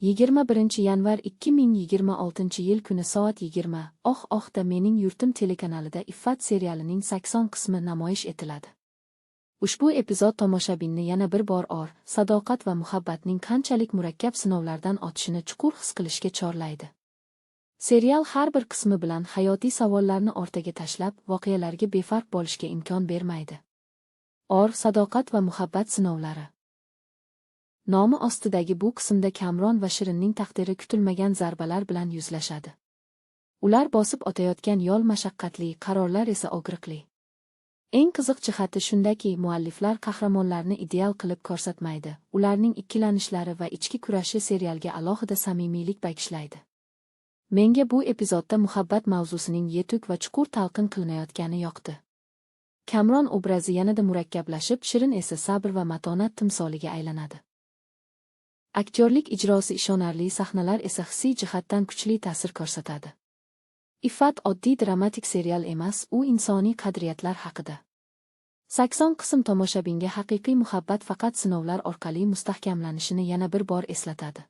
21 yanvar 2026-yil kuni soat 20. Da mening yurtim telekanalida Iffat serialining 80 qismi namoyish etiladi. Ushbu epizod tomoshabinni yana bir bor sadoqat va muhabbatning qanchalik murakkab sinovlardan o'tishini chuqur his qilishga chorlaydi. Serial har bir qismi bilan hayotiy savollarni o'rtaga tashlab, voqealarga befarq bo'lishga imkon bermaydi. Sadoqat va muhabbat sinovlari. Nomi ostidagi bu qismda Kamron va Shirinning taqdiri kutilmagan zarbalar bilan yuzlashadi. Ular bosib o'tayotgan yo'l mashaqqatli, qarorlar esa og'riqli. Eng qiziq jihati shundaki, mualliflar qahramonlarni ideal qilib ko'rsatmaydi. Ularning ikkilanishlari va ichki kurashi serialga alohida samimiylik bag'ishlaydi. Menga bu epizodda muhabbat mavzusining yetuk va chuqur talqin qilinayotgani yoqdi. Kamron obrazi yanada murakkablashib, Shirin esa sabr va matonat timsoliga aylanadi. Aktyorlik ijrosi ishonarli, sahnalar esa hissiy jihatdan kuchli ta'sir ko'rsatadi. Iffat oddiy dramatik serial emas, u insoniy qadriyatlar haqida. 80 qism tomoshabinga haqiqiy muhabbat faqat sinovlar orqali mustahkamlanishini yana bir bor eslatadi.